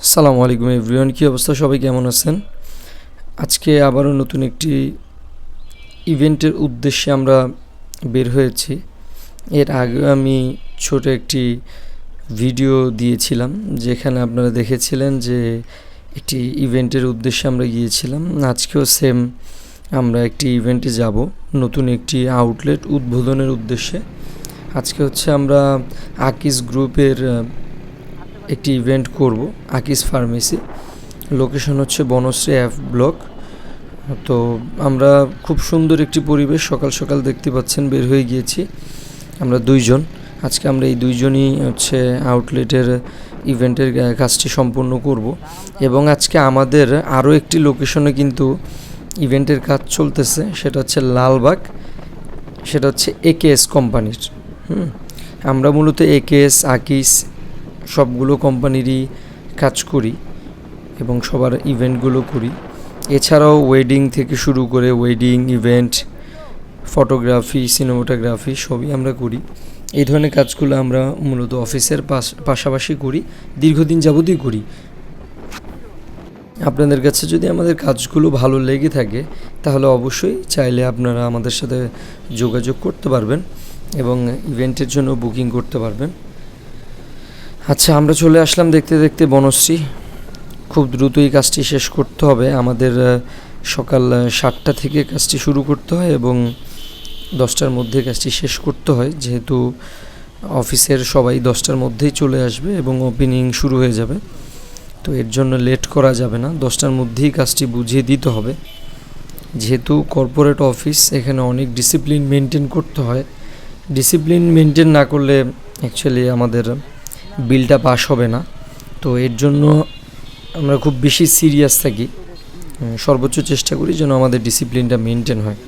আসসালামু আলাইকুম এভরিওয়ান, কী অবস্থা? সবাই কেমন আছেন? আজকে আবারও নতুন একটি ইভেন্টের উদ্দেশ্যে আমরা বের হয়েছি। এর আগে আমি ছোট একটি ভিডিও দিয়েছিলাম, যেখানে আপনারা দেখেছিলেন যে একটি ইভেন্টের উদ্দেশ্যে আমরা গিয়েছিলাম। আজকেও সেম আমরা একটি ইভেন্টে যাব, নতুন একটি আউটলেট উদ্বোধনের উদ্দেশ্যে। আজকে হচ্ছে আমরা আকিস গ্রুপের একটি ইভেন্ট করব, আকিস ফার্মেসি। লোকেশন হচ্ছে বনশ্রী এফ ব্লক। তো আমরা খুব সুন্দর একটি পরিবেশ, সকাল সকাল দেখতে পাচ্ছেন বের হয়ে গিয়েছি আমরা দুইজন। আজকে আমরা এই দুইজনই হচ্ছে আউটলেটের ইভেন্টের কাজটি সম্পূর্ণ করব। এবং আজকে আমাদের আরও একটি লোকেশনে কিন্তু ইভেন্টের কাজ চলতেছে, সেটা হচ্ছে লালবাগ, সেটা হচ্ছে একেএস কোম্পানির। আমরা মূলত একেএস, আকিস সবগুলো কোম্পানিরই কাজ করি এবং সবার ইভেন্টগুলো করি। এছাড়াও ওয়েডিং থেকে শুরু করে ওয়েডিং ইভেন্ট, ফটোগ্রাফি, সিনেমাটোগ্রাফি সবই আমরা করি। এই ধরনের কাজগুলো আমরা মূলত অফিসের পাশাপাশি করি, দীর্ঘদিন যাবতই করি। আপনাদের কাছে যদি আমাদের কাজগুলো ভালো লেগে থাকে তাহলে অবশ্যই চাইলে আপনারা আমাদের সাথে যোগাযোগ করতে পারবেন এবং ইভেন্টের জন্য বুকিং করতে পারবেন। আচ্ছা, আমরা চলে আসলাম দেখতে দেখতে বনশ্রী। খুব দ্রুতই কাজটি শেষ করতে হবে আমাদের। সকাল 7টা থেকে কাজটি শুরু করতে হয় এবং 10টার মধ্যে কাজটি শেষ করতে হয়, যেহেতু অফিসের সবাই 10টার মধ্যেই চলে আসবে এবং ওপেনিং শুরু হয়ে যাবে। তো এর জন্য লেট করা যাবে না, 10টার মধ্যেই কাজটি বুঝিয়ে দিতে হবে। যেহেতু কর্পোরেট অফিস, এখানে অনেক ডিসিপ্লিন মেনটেন করতে হয়। ডিসিপ্লিন মেনটেন না করলে অ্যাকচুয়ালি আমাদের বিলটা পাস হবে না। তো এর জন্য আমরা খুব বেশি সিরিয়াস থাকি, সর্বোচ্চ চেষ্টা করি যেন আমাদের ডিসিপ্লিনটা মেনটেন হয়।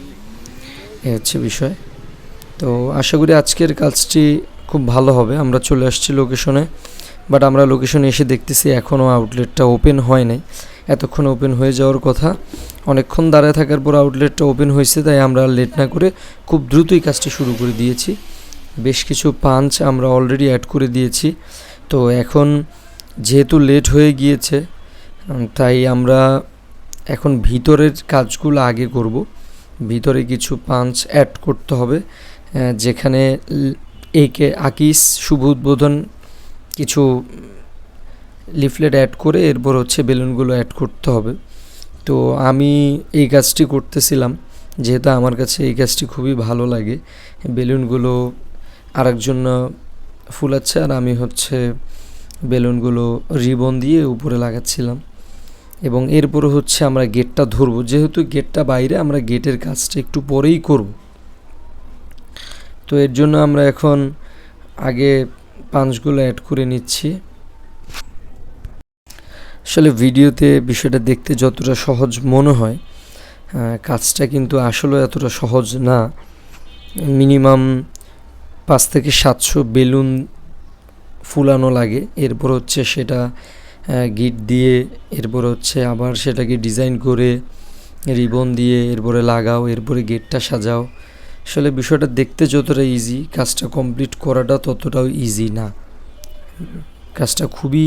এ হচ্ছে বিষয়। তো আশা করি আজকের কাজটি খুব ভালো হবে। আমরা চলে আসছি লোকেশনে, বাট আমরা লোকেশনে এসে দেখতেছি এখনও আউটলেটটা ওপেন হয় নাই। এতক্ষণ ওপেন হয়ে যাওয়ার কথা, অনেকক্ষণ দাঁড়ায় থাকার পর আউটলেটটা ওপেন হয়েছে, তাই আমরা লেট না করে খুব দ্রুতই কাজটি শুরু করে দিয়েছি। বেশ কিছু পাঞ্চ আমরা অলরেডি অ্যাড করে দিয়েছি। তো এখন যেহেতু লেট হয়ে গিয়েছে, তাই আমরা এখন ভিতরের কাজগুলো আগে করব। ভিতরে কিছু পাঞ্চ অ্যাড করতে হবে, যেখানে আকিস শুভ উদ্বোধন কিছু লিফলেট অ্যাড করে এরপর হচ্ছে বেলুনগুলো অ্যাড করতে হবে। তো আমি এই কাজটি করতেছিলাম, যেহেতু আমার কাছে এই কাজটি খুবই ভালো লাগে। বেলুনগুলো আরেকজন ফুলাচ্ছে আর আমি হচ্ছে বেলুনগুলো রিবন দিয়ে উপরে লাগাচ্ছিলাম। এবং এরপরে হচ্ছে আমরা গেটটা ধরবো, যেহেতু গেটটা বাইরে, আমরা গেটের কাজটা একটু পরেই করব। তো এর জন্য আমরা এখন আগে পাঞ্চগুলো অ্যাড করে নিচ্ছি। আসলে ভিডিওতে বিষয়টা দেখতে যতটা সহজ মনে হয়, কাজটা কিন্তু আসলে এতটা সহজ না। মিনিমাম 5 থেকে 700 বেলুন ফুলানো লাগে, এরপর হচ্ছে সেটা গিট দিয়ে, এরপর হচ্ছে আবার সেটাকে ডিজাইন করে রিবন দিয়ে এরপরে লাগাও, এরপরে গেটটা সাজাও। আসলে বিষয়টা দেখতে যতটা ইজি, কাজটা কমপ্লিট করাটা ততটাও ইজি না। কাজটা খুবই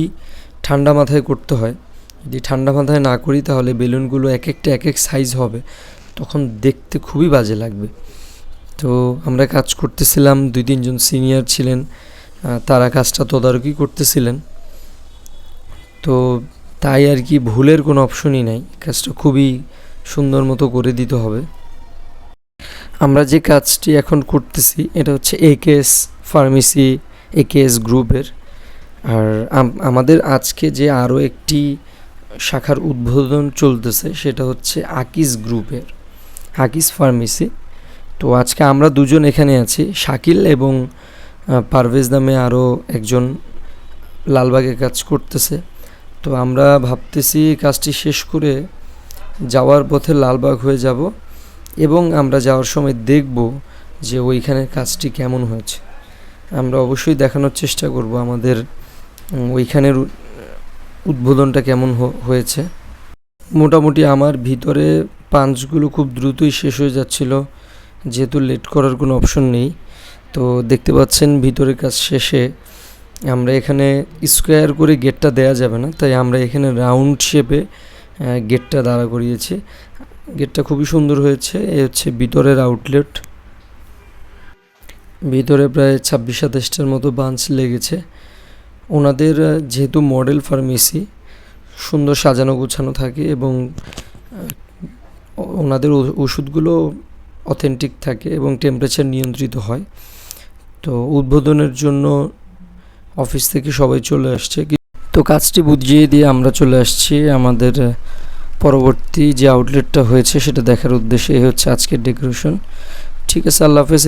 ঠান্ডা মাথায় করতে হয়। যদি ঠান্ডা মাথায় না করি তাহলে বেলুনগুলো এক একটা এক এক সাইজ হবে, তখন দেখতে খুবই বাজে লাগবে। তো আমরা কাজ করতেছিলাম, 2-3জন সিনিয়র ছিলেন, তারা কাজটা তদারকি করতেছিলেন। তো তাই আর কি, ভুলের কোনো অপশনই নাই, কাজটা খুবই সুন্দর মতো করে দিতে হবে। আমরা যে কাজটি এখন করতেছি এটা হচ্ছে একেএস ফার্মেসি, একেএস গ্রুপের। আর আমাদের আজকে যে আরও একটি শাখার উদ্বোধন চলতেছে সেটা হচ্ছে আকিস গ্রুপের, আকিস ফার্মেসি। তো আজকে আমরা দুজন এখানে আছি, শাকিল এবং পারভেজ নামে আরও একজন লালবাগে কাজ করতেছে। তো আমরা ভাবতেছি কাজটি শেষ করে যাওয়ার পথে লালবাগ হয়ে যাব এবং আমরা যাওয়ার সময় দেখব যে ওইখানের কাজটি কেমন হয়েছে। আমরা অবশ্যই দেখানোর চেষ্টা করব আমাদের ওইখানের উদ্বোধনটা কেমন হয়েছে। মোটামুটি আমার ভিতরে পাঞ্চগুলো খুব দ্রুতই শেষ হয়ে যাচ্ছিল, যেহেতু লেট করার কোনো অপশন নেই। তো দেখতে পাচ্ছেন ভিতরের কাজ শেষে আমরা এখানে স্কোয়ার করে গেটটা দেয়া যাবে না, তাই আমরা এখানে রাউন্ড শেপে গেটটা দাঁড়া করিয়েছি। গেটটা খুবই সুন্দর হয়েছে। এ হচ্ছে ভিতরের আউটলেট। ভিতরে প্রায় 26-27টার মতো বাঞ্চ লেগেছে। ওনাদের যেহেতু মডেল ফার্মেসি, সুন্দর সাজানো গোছানো থাকে এবং ওনাদের ওষুধগুলো অথেন্টিক থাকে এবং টেম্পারেচার নিয়ন্ত্রিত হয়। তো উদ্বোধনের জন্য অফিস থেকে সবাই চলে আসছে। তো কাজটি বুঝিয়ে দিয়ে আমরা চলে আসছি আমাদের পরবর্তী যে আউটলেটটা হয়েছে সেটা দেখার উদ্দেশ্যে। এই হচ্ছে আজকের ডেকোরেশন। ঠিক আছে, আল্লাহ হাফেজ।